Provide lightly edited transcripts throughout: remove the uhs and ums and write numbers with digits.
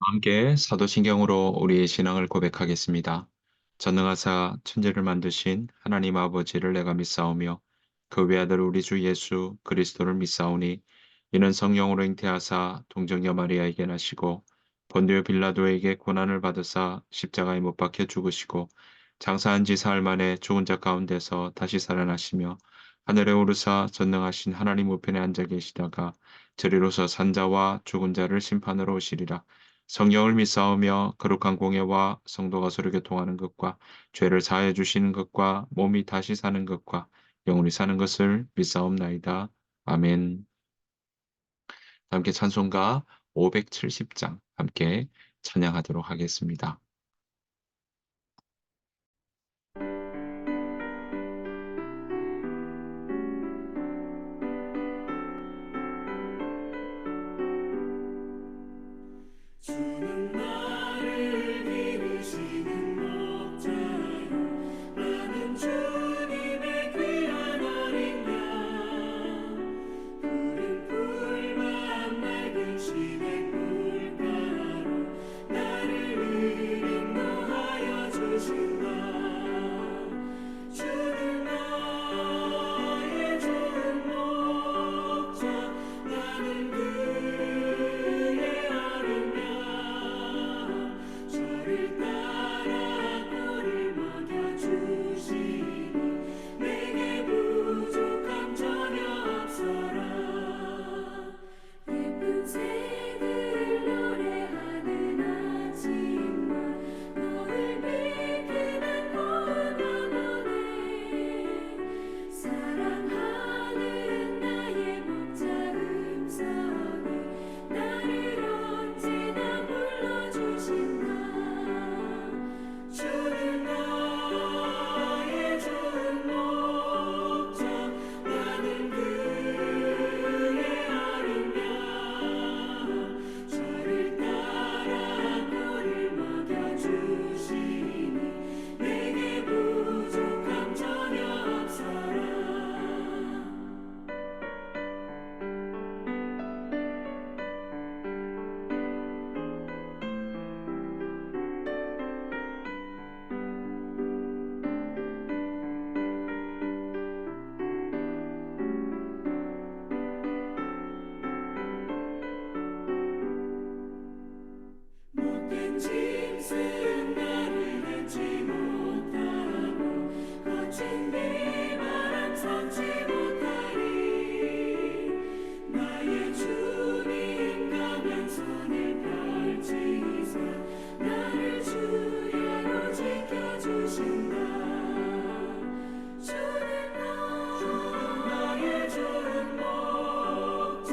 함께 사도신경으로 우리의 신앙을 고백하겠습니다. 전능하사 천지를 만드신 하나님 아버지를 내가 믿사오며 그 외아들 우리 주 예수 그리스도를 믿사오니 이는 성령으로 잉태하사 동정녀 마리아에게 나시고 본디오 빌라도에게 고난을 받으사 십자가에 못 박혀 죽으시고 장사한 지 사흘 만에 죽은 자 가운데서 다시 살아나시며 하늘에 오르사 전능하신 하나님 우편에 앉아 계시다가 저리로서 산자와 죽은 자를 심판으로 오시리라. 성령을 믿사오며 거룩한 공예와 성도가 서로 교통하는 것과 죄를 사하여 주시는 것과 몸이 다시 사는 것과 영원히 사는 것을 믿사옵나이다. 아멘. 함께 찬송가 570장 함께 찬양하도록 하겠습니다. 주는 나를 기르시는 목자요, 나는 주님의 귀한 어린 양. 푸른 풀만 맑은 시냇 물가로 나를 인도하여 주신다. 주는 나의 좋은 목자, 나는 그의 어린 양. 저를 따라 꼴을 먹여주시니 내게 부족함 전혀 없어라. 예쁜 새들 노래하는 아침과 너를 비키는 고운 밤원에 사랑하는 나의 목자 음성이 나를 언제나 불러주신다. 주는 나의 좋은 목자, 나는 그의 어린 양. 저를 따라 꼴을 먹여주시니 내게 부족함 전혀 없어라. 못된 짐승 나를 밟지 못하고 거친 비바람 삼지 못하리. 나의 주님 가면손을 펼치사 나를 주야로 지켜주신다. 주는 나의 좋은 목자,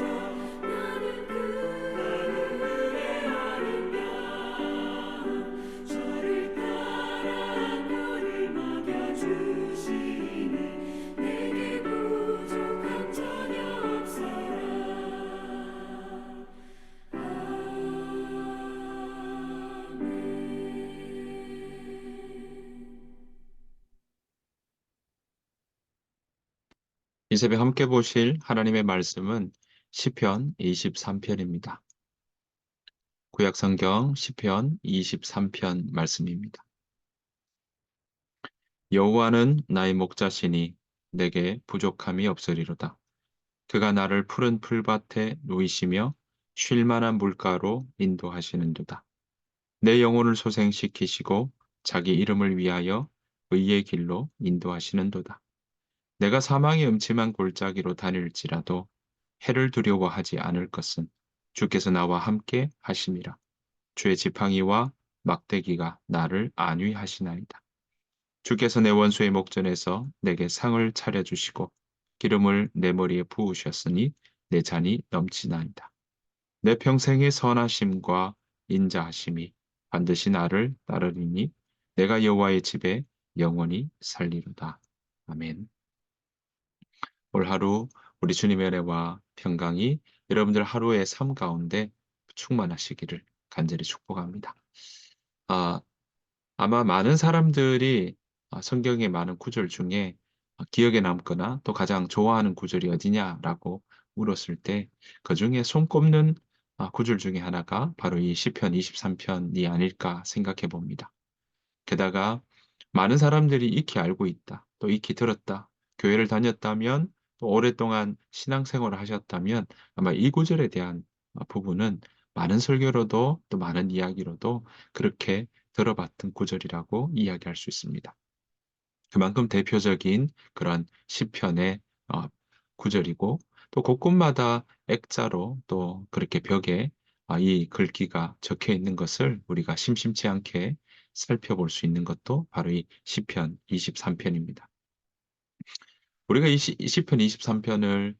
나는 그의 어린 양. 저를 따라 꼴을 먹여주시니 내게 부족함 전혀 없어라. 아멘. 이 새벽 함께 보실 하나님의 말씀은 시편 23편입니다. 구약성경 시편 23편 말씀입니다. 여호와는 나의 목자시니 내게 부족함이 없으리로다. 그가 나를 푸른 풀밭에 누이시며 쉴 만한 물가로 인도하시는도다. 내 영혼을 소생시키시고 자기 이름을 위하여 의의 길로 인도하시는도다. 내가 사망의 음침한 골짜기로 다닐지라도 해를 두려워하지 않을 것은 주께서 나와 함께 하심이라. 주의 지팡이와 막대기가 나를 안위하시나이다. 주께서 내 원수의 목전에서 내게 상을 차려주시고 기름을 내 머리에 부으셨으니 내 잔이 넘치나이다. 내 평생의 선하심과 인자하심이 반드시 나를 따르리니 내가 여호와의 집에 영원히 살리로다. 아멘. 올 하루 우리 주님의 은혜와 평강이 여러분들 하루의 삶 가운데 충만하시기를 간절히 축복합니다. 아, 아마 많은 사람들이 성경의 많은 구절 중에 기억에 남거나 또 가장 좋아하는 구절이 어디냐라고 물었을 때 그중에 손꼽는 구절 중에 하나가 바로 이 시편 23편이 아닐까 생각해 봅니다. 게다가 많은 사람들이 익히 알고 있다, 또 익히 들었다, 교회를 다녔다면, 또 오랫동안 신앙생활을 하셨다면 아마 이 구절에 대한 부분은 많은 설교로도 또 많은 이야기로도 그렇게 들어봤던 구절이라고 이야기할 수 있습니다. 그만큼 대표적인 그런 시편의 어 구절이고, 또 곳곳마다 액자로 또 그렇게 벽에 이 글귀가 적혀 있는 것을 우리가 심심치 않게 살펴볼 수 있는 것도 바로 이 시편 23 편입니다. 우리가 이 시편 23 편을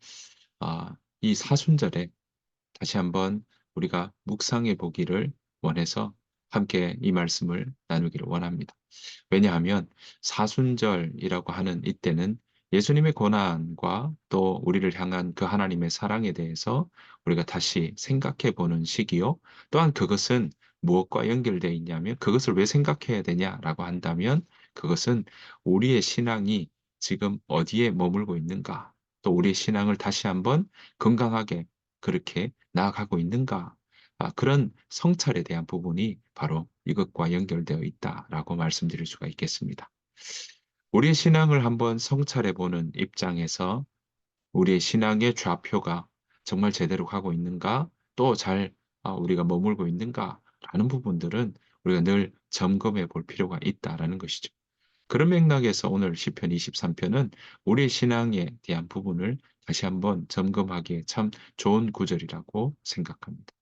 이 사순절에 다시 한번 우리가 묵상해 보기를 원해서 함께 이 말씀을 나누기를 원합니다. 왜냐하면 사순절이라고 하는 이때는 예수님의 고난과 또 우리를 향한 그 하나님의 사랑에 대해서 우리가 다시 생각해 보는 시기요. 또한 그것은 무엇과 연결되어 있냐면, 그것을 왜 생각해야 되냐라고 한다면, 그것은 우리의 신앙이 지금 어디에 머물고 있는가, 또 우리의 신앙을 다시 한번 건강하게 그렇게 나아가고 있는가, 그런 성찰에 대한 부분이 바로 이것과 연결되어 있다라고 말씀드릴 수가 있겠습니다. 우리의 신앙을 한번 성찰해 보는 입장에서 우리의 신앙의 좌표가 정말 제대로 가고 있는가, 또 잘 우리가 머물고 있는가라는 부분들은 우리가 늘 점검해 볼 필요가 있다라는 것이죠. 그런 맥락에서 오늘 시편 23편은 우리의 신앙에 대한 부분을 다시 한번 점검하기에 참 좋은 구절이라고 생각합니다.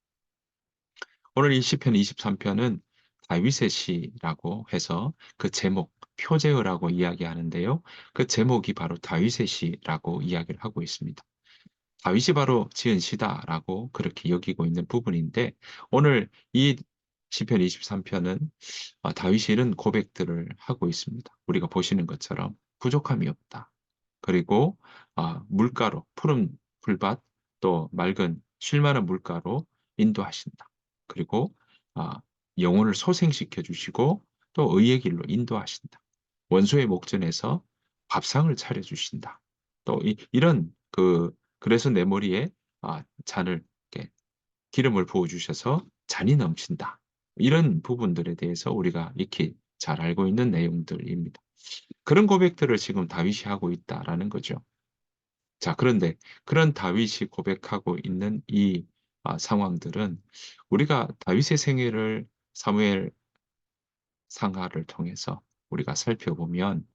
오늘 이 시편 23편은 다윗의 시라고 해서 그 제목, 표제어라고 이야기하는데요. 그 제목이 바로 다윗의 시라고 이야기를 하고 있습니다. 다윗이 바로 지은 시다라고 그렇게 여기고 있는 부분인데, 오늘 이 시편 23편은 다윗이 이런 고백들을 하고 있습니다. 우리가 보시는 것처럼 부족함이 없다. 그리고 물가로, 푸른 풀밭, 또 맑은 쉴 만한 물가로 인도하신다. 그리고 영혼을 소생시켜 주시고 또 의의 길로 인도하신다. 원수의 목전에서 밥상을 차려 주신다. 또 이런 그래서 내 머리에 잔을 이렇게 기름을 부어 주셔서 잔이 넘친다. 이런 부분들에 대해서 우리가 익히 잘 알고 있는 내용들입니다. 그런 고백들을 지금 다윗이 하고 있다라는 거죠. 자, 그런데 그런 다윗이 고백하고 있는 이 상황들은 우리가 다윗의 생애를 사무엘 상하를 통해서 우리가 살펴보면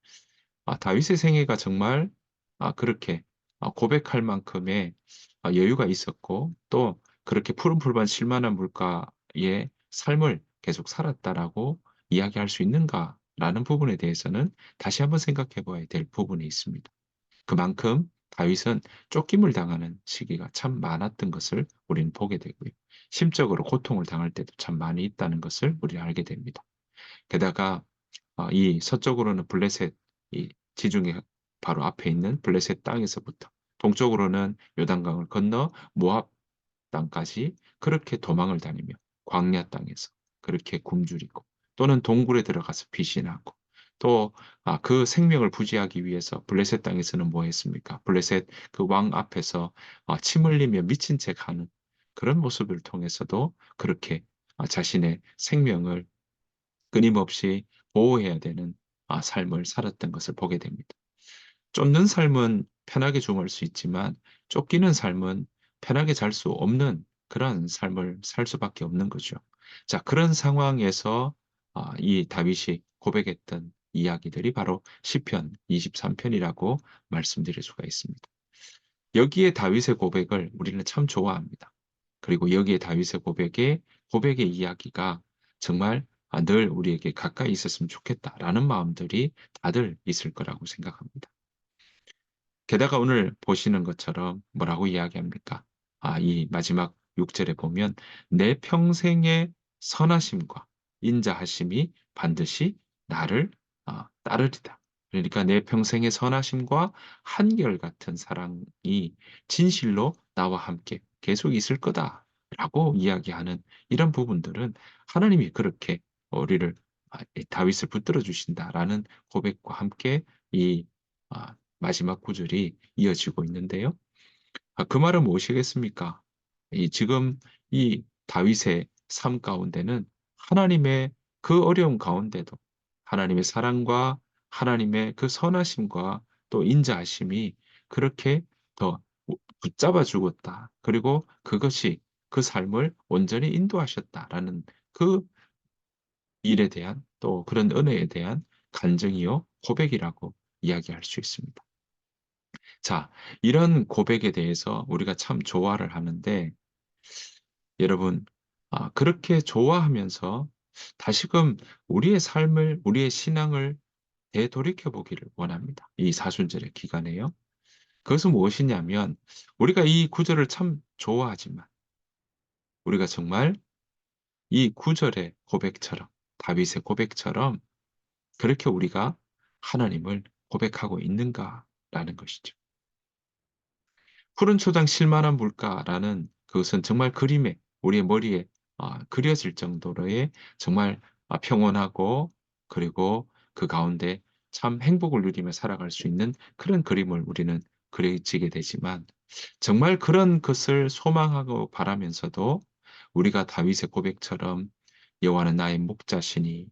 다윗의 생애가 정말 그렇게 고백할 만큼의 여유가 있었고, 또 그렇게 푸른 풀밭 쉴 만한 물가의 삶을 계속 살았다라고 이야기할 수 있는가라는 부분에 대해서는 다시 한번 생각해 봐야 될 부분이 있습니다. 그만큼 다윗은 쫓김을 당하는 시기가 참 많았던 것을 우리는 보게 되고요. 심적으로 고통을 당할 때도 참 많이 있다는 것을 우리는 알게 됩니다. 게다가 이 서쪽으로는 블레셋, 이 지중해 바로 앞에 있는 블레셋 땅에서부터 동쪽으로는 요단강을 건너 모압 땅까지 그렇게 도망을 다니며 광야 땅에서 그렇게 굶주리고, 또는 동굴에 들어가서 피신하고, 또 그 생명을 부지하기 위해서 블레셋 땅에서는 뭐 했습니까? 블레셋 그 왕 앞에서 침 흘리며 미친 척 하는 그런 모습을 통해서도 그렇게 자신의 생명을 끊임없이 보호해야 되는 삶을 살았던 것을 보게 됩니다. 쫓는 삶은 편하게 주무를 수 있지만, 쫓기는 삶은 편하게 잘 수 없는 그런 삶을 살 수밖에 없는 거죠. 자, 그런 상황에서 이 다윗이 고백했던 이야기들이 바로 시편 23 편이라고 말씀드릴 수가 있습니다. 여기에 다윗의 고백을 우리는 참 좋아합니다. 그리고 여기에 다윗의 고백의 이야기가 정말 늘 우리에게 가까이 있었으면 좋겠다라는 마음들이 다들 있을 거라고 생각합니다. 게다가 오늘 보시는 것처럼 뭐라고 이야기합니까? 이 마지막 6절에 보면 내 평생의 선하심과 인자하심이 반드시 나를 따르리다. 그러니까 내 평생의 선하심과 한결같은 사랑이 진실로 나와 함께 계속 있을 거다라고 이야기하는 이런 부분들은 하나님이 그렇게 우리를 이 다윗을 붙들어 주신다라는 고백과 함께 이 마지막 구절이 이어지고 있는데요. 그 말은 무엇이겠습니까? 이 지금 이 다윗의 삶 가운데는 하나님의 그 어려움 가운데도 하나님의 사랑과 하나님의 그 선하심과 또 인자하심이 그렇게 더 붙잡아 주었다. 그리고 그것이 그 삶을 온전히 인도하셨다라는 그 일에 대한 또 그런 은혜에 대한 간증이요 고백이라고 이야기할 수 있습니다. 자, 이런 고백에 대해서 우리가 참 좋아를 하는데 여러분, 그렇게 좋아하면서 다시금 우리의 삶을, 우리의 신앙을 되돌이켜 보기를 원합니다. 이 사순절의 기간에요. 그것은 무엇이냐면 우리가 이 구절을 참 좋아하지만 우리가 정말 이 구절의 고백처럼 다윗의 고백처럼 그렇게 우리가 하나님을 고백하고 있는가라는 것이죠. 푸른 초장 실만한 물가라는 그것은 정말 그림에 우리의 머리에 그려질 정도로의 정말 평온하고 그리고 그 가운데 참 행복을 누리며 살아갈 수 있는 그런 그림을 우리는 그려지게 되지만 정말 그런 것을 소망하고 바라면서도 우리가 다윗의 고백처럼 "여호와는 나의 목자시니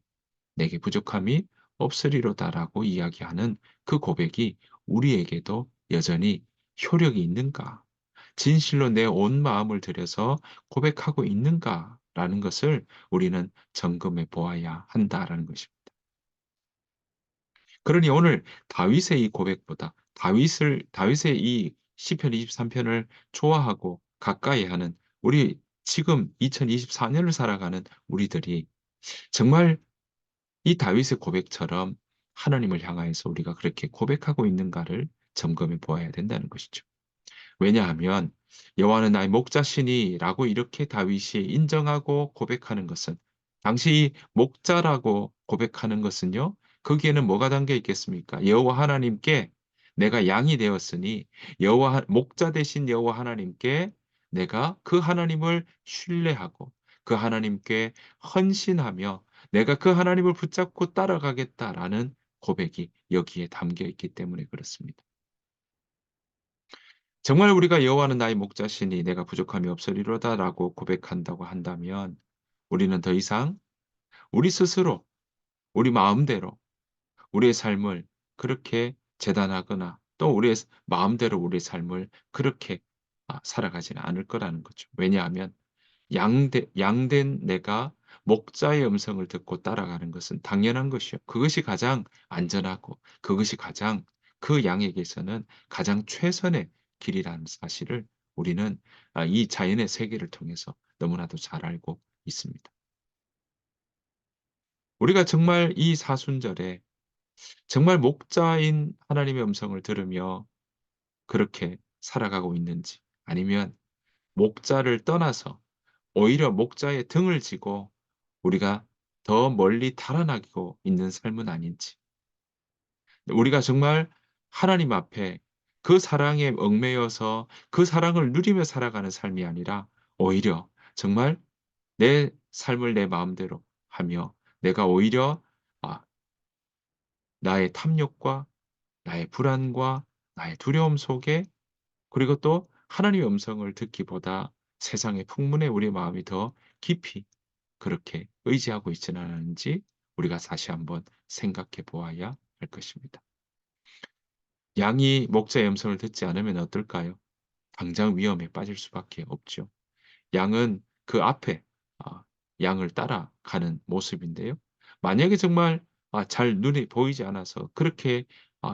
내게 부족함이 없으리로다라고 이야기하는 그 고백이 우리에게도 여전히 효력이 있는가? 진실로 내 온 마음을 들여서 고백하고 있는가라는 것을 우리는 점검해 보아야 한다라는 것입니다. 그러니 오늘 다윗의 이 고백보다 다윗의 이 시편 23 편을 좋아하고 가까이 하는 우리 지금 2024 년을 살아가는 우리들이 정말 이 다윗의 고백처럼 하나님을 향하여서 우리가 그렇게 고백하고 있는가를 점검해 보아야 된다는 것이죠. 왜냐하면 "여호와는 나의 목자시니"라고 이렇게 다윗이 인정하고 고백하는 것은 당시 이 목자라고 고백하는 것은요. 거기에는 뭐가 담겨 있겠습니까? 여호와 하나님께 내가 양이 되었으니 여호와 목자 되신 여호와 하나님께 내가 그 하나님을 신뢰하고 그 하나님께 헌신하며 내가 그 하나님을 붙잡고 따라가겠다라는 고백이 여기에 담겨 있기 때문에 그렇습니다. 정말 우리가 "여호와는 나의 목자시니 내가 부족함이 없으리로다."라고 고백한다고 한다면 우리는 더 이상 우리 스스로 우리 마음대로 우리의 삶을 그렇게 재단하거나 또 우리의 마음대로 우리의 삶을 그렇게 살아가지는 않을 거라는 거죠. 왜냐하면 양된 내가 목자의 음성을 듣고 따라가는 것은 당연한 것이요. 그것이 가장 안전하고 그것이 가장 그 양에게서는 가장 최선의 길이라는 사실을 우리는 이 자연의 세계를 통해서 너무나도 잘 알고 있습니다. 우리가 정말 이 사순절에 정말 목자인 하나님의 음성을 들으며 그렇게 살아가고 있는지 아니면 목자를 떠나서 오히려 목자의 등을 지고 우리가 더 멀리 달아나고 있는 삶은 아닌지, 우리가 정말 하나님 앞에 그 사랑에 얽매여서 그 사랑을 누리며 살아가는 삶이 아니라 오히려 정말 내 삶을 내 마음대로 하며 내가 오히려 아 나의 탐욕과 나의 불안과 나의 두려움 속에 그리고 또 하나님의 음성을 듣기보다 세상의 풍문에 우리 마음이 더 깊이 그렇게 의지하고 있지는 않은지 우리가 다시 한번 생각해 보아야 할 것입니다. 양이 목자의 음성을 듣지 않으면 어떨까요? 당장 위험에 빠질 수밖에 없죠. 양은 그 앞에 아 양을 따라가는 모습인데요. 만약에 정말 잘 눈에 보이지 않아서 그렇게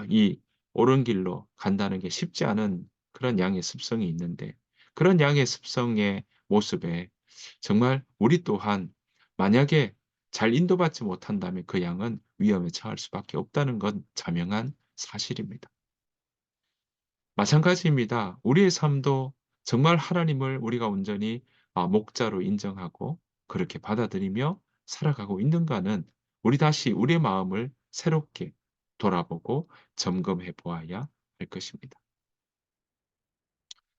이 옳은 길로 간다는 게 쉽지 않은 그런 양의 습성이 있는데 그런 양의 습성의 모습에 정말 우리 또한 만약에 잘 인도받지 못한다면 그 양은 위험에 처할 수밖에 없다는 건 자명한 사실입니다. 마찬가지입니다. 우리의 삶도 정말 하나님을 우리가 온전히 목자로 인정하고 그렇게 받아들이며 살아가고 있는가는 우리 다시 우리의 마음을 새롭게 돌아보고 점검해 보아야 할 것입니다.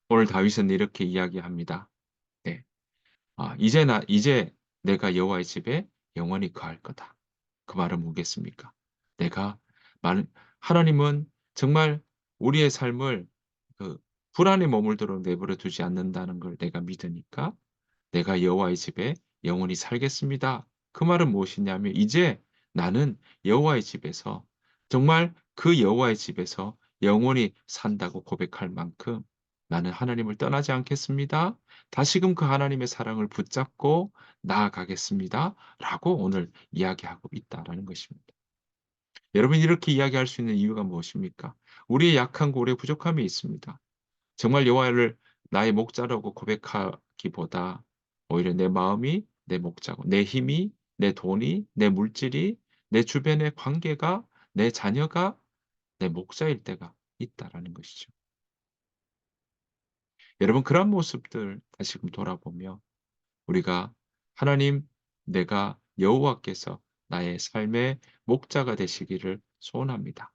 오늘 다윗은 이렇게 이야기합니다. 네. 이제 내가 여호와의 집에 영원히 거할 거다." 그 말은 뭐겠습니까? 내가 많은 하나님은 정말 우리의 삶을 그 불안에 머물도록 내버려 두지 않는다는 걸 내가 믿으니까 '내가 여호와의 집에 영원히 살겠습니다.' 그 말은 무엇이냐면 이제 나는 여호와의 집에서 정말 그 여호와의 집에서 영원히 산다고 고백할 만큼 '나는 하나님을 떠나지 않겠습니다. 다시금 그 하나님의 사랑을 붙잡고 나아가겠습니다.'라고 오늘 이야기하고 있다라는 것입니다. 여러분 이렇게 이야기할 수 있는 이유가 무엇입니까? 우리의 약함과 우리의 부족함이 있습니다. 정말 여호와를 나의 목자라고 고백하기보다 오히려 내 마음이 내 목자고 내 힘이 내 돈이 내 물질이 내 주변의 관계가 내 자녀가 내 목자일 때가 있다라는 것이죠. 여러분 그런 모습들 다시금 돌아보며 우리가 '하나님 내가 여호와께서 나의 삶의 목자가 되시기를 소원합니다.'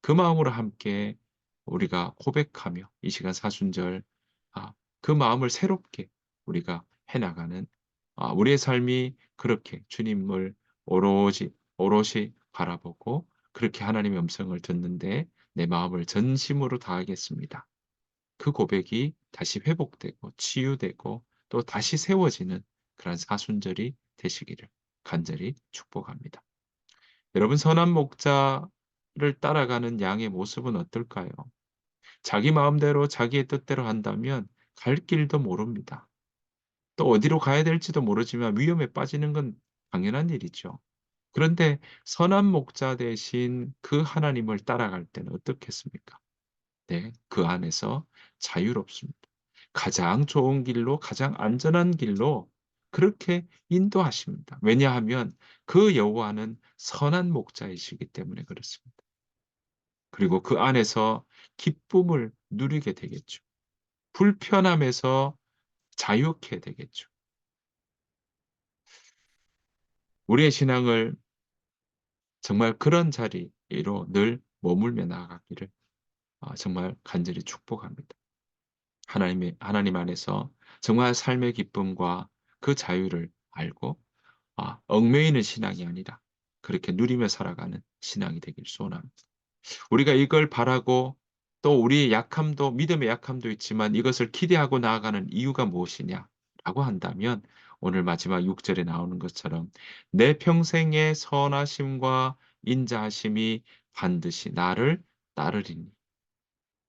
그 마음으로 함께 우리가 고백하며 이 시간 사순절 그 마음을 새롭게 우리가 해 나가는 우리의 삶이 그렇게 주님을 오롯이 바라보고 그렇게 하나님의 음성을 듣는데 내 마음을 전심으로 다하겠습니다. 그 고백이 다시 회복되고 치유되고 또 다시 세워지는 그런 사순절이 되시기를 간절히 축복합니다. 여러분 선한 목자를 따라가는 양의 모습은 어떨까요? 자기 마음대로 자기의 뜻대로 한다면 갈 길도 모릅니다. 또 어디로 가야 될지도 모르지만 위험에 빠지는 건 당연한 일이죠. 그런데 선한 목자 대신 그 하나님을 따라갈 때는 어떻겠습니까? 네. 그 안에서 자유롭습니다. 가장 좋은 길로 가장 안전한 길로 그렇게 인도하십니다. 왜냐하면 그 여호와는 선한 목자이시기 때문에 그렇습니다. 그리고 그 안에서 기쁨을 누리게 되겠죠. 불편함에서 자유케 되겠죠. 우리의 신앙을 정말 그런 자리로 늘 머물며 나아가기를 정말 간절히 축복합니다. 하나님 안에서 정말 삶의 기쁨과 그 자유를 알고 얽매이는 신앙이 아니라 그렇게 누리며 살아가는 신앙이 되길 소원합니다. 우리가 이걸 바라고 또 우리의 약함도 믿음의 약함도 있지만 이것을 기대하고 나아가는 이유가 무엇이냐라고 한다면 오늘 마지막 6 절에 나오는 것처럼 "내 평생의 선하심과 인자하심이 반드시 나를 따르리니."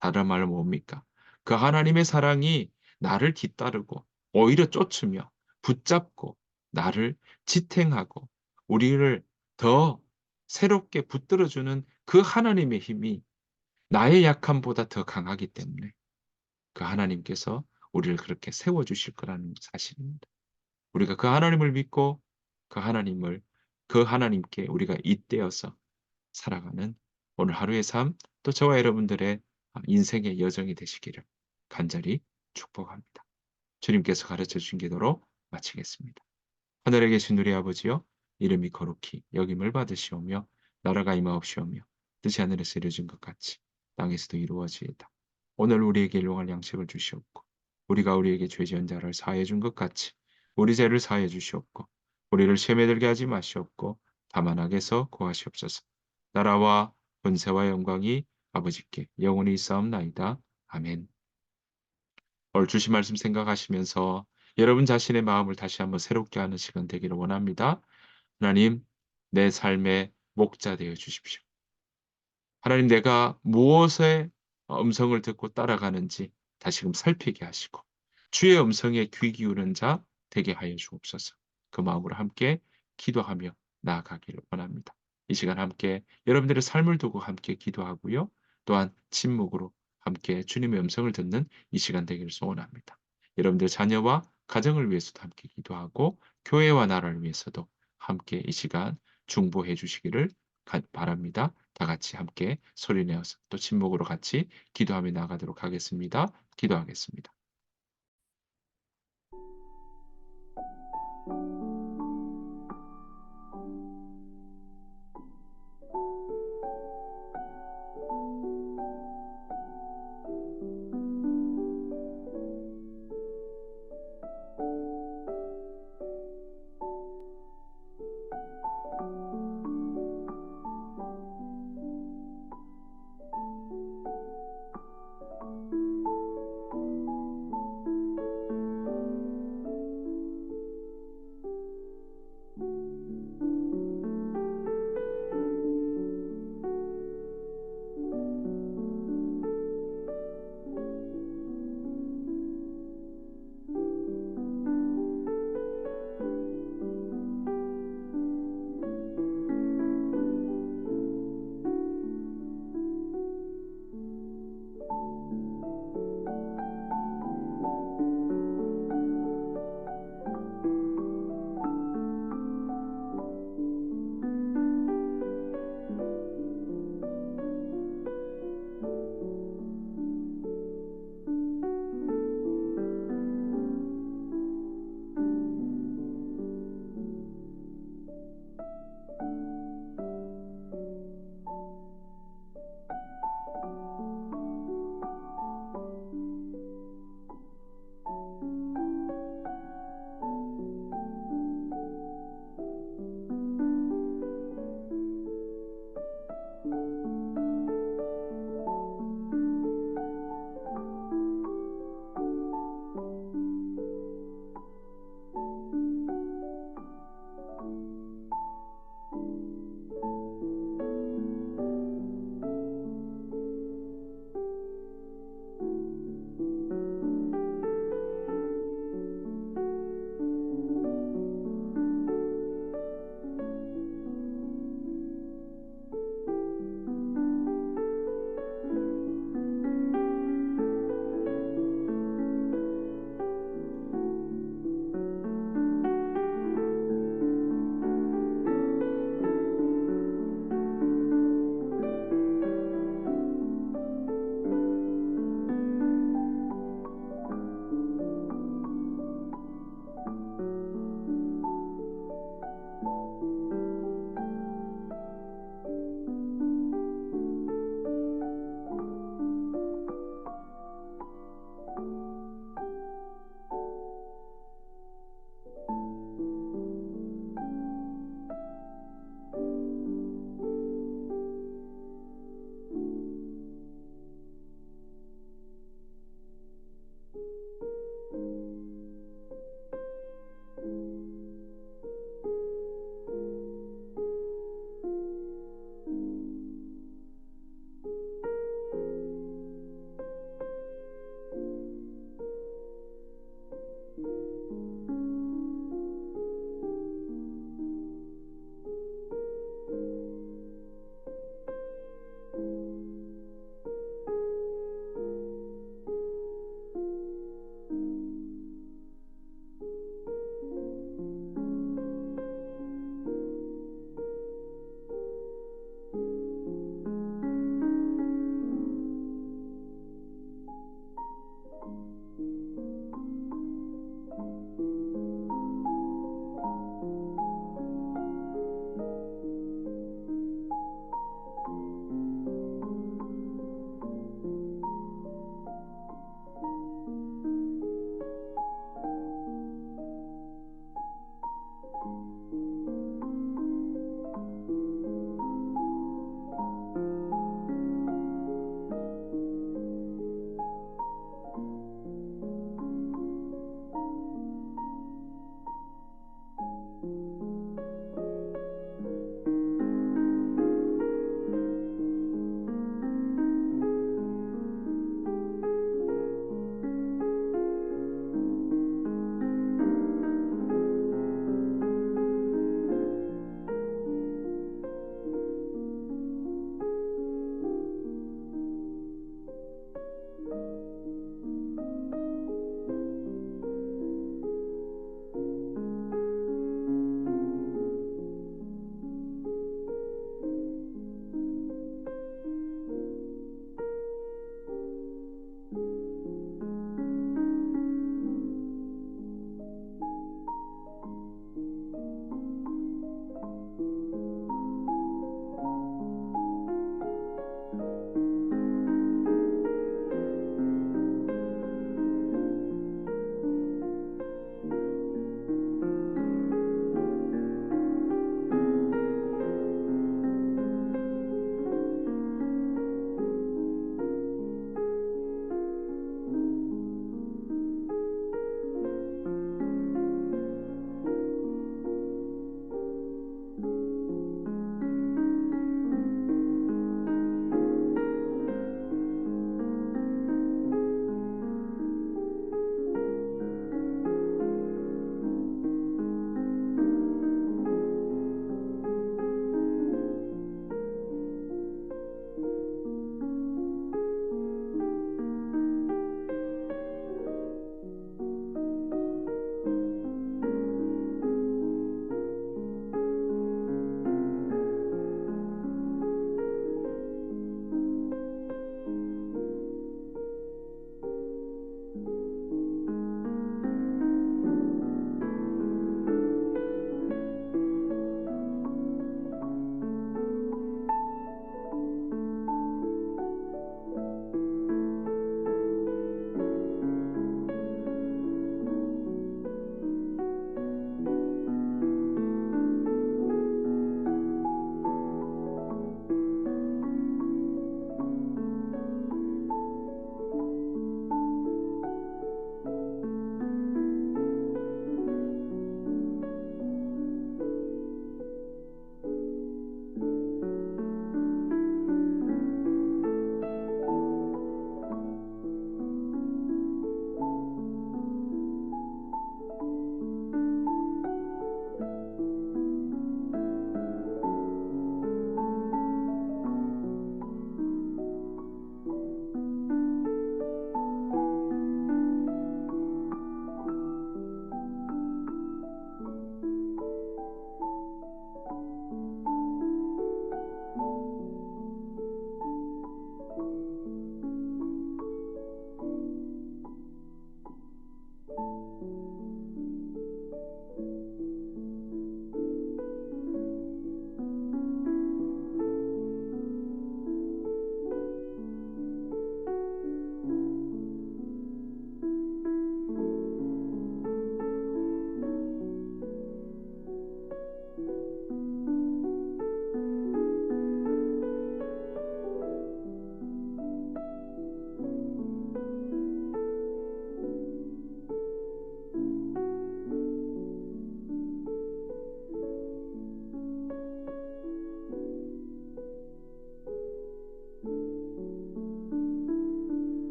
다른 말로 뭡니까? 그 하나님의 사랑이 나를 뒤따르고 오히려 쫓으며 붙잡고 나를 지탱하고 우리를 더 새롭게 붙들어 주는 그 하나님의 힘이 나의 약함보다 더 강하기 때문에 그 하나님께서 우리를 그렇게 세워 주실 거라는 사실입니다. 우리가 그 하나님을 믿고 그 하나님을 그 하나님께 우리가 잇대어서 살아가는 오늘 하루의 삶 또 저와 여러분들의 인생의 여정이 되시기를 간절히 축복합니다. 주님께서 가르쳐 주신 기도로 마치겠습니다. 하늘에 계신 우리 아버지여 이름이 거룩히 여김을 받으시오며 나라가 임하옵시오며 뜻이 하늘에서 이루어진 것 같이 땅에서도 이루어지이다. 오늘 우리에게 일용할 양식을 주시옵고 우리가 우리에게 죄 지은 자를 사하여 준 것 같이 우리 죄를 사하여 주시옵고 우리를 시험에 들게 하지 마시옵고 다만 악에서 구하시옵소서. 나라와 권세와 영광이 아버지께 영원히 있사옵나이다. 아멘. 오늘 주신 말씀 생각하시면서 여러분 자신의 마음을 다시 한번 새롭게 하는 시간 되기를 원합니다. 하나님, 내 삶의 목자 되어 주십시오. 하나님, 내가 무엇의 음성을 듣고 따라가는지 다시금 살피게 하시고 주의 음성에 귀 기울은 자 되게 하여 주옵소서. 그 마음으로 함께 기도하며 나아가기를 원합니다. 이 시간 함께 여러분들의 삶을 두고 함께 기도하고요. 또한 침묵으로 함께 주님의 음성을 듣는 이 시간 되기를 소원합니다. 여러분들 자녀와 가정을 위해서도 함께 기도하고 교회와 나라를 위해서도 함께 이 시간 중보해 주시기를 바랍니다. 다 같이 함께 소리 내어서 또 침묵으로 같이 기도하며 나가도록 하겠습니다. 기도하겠습니다.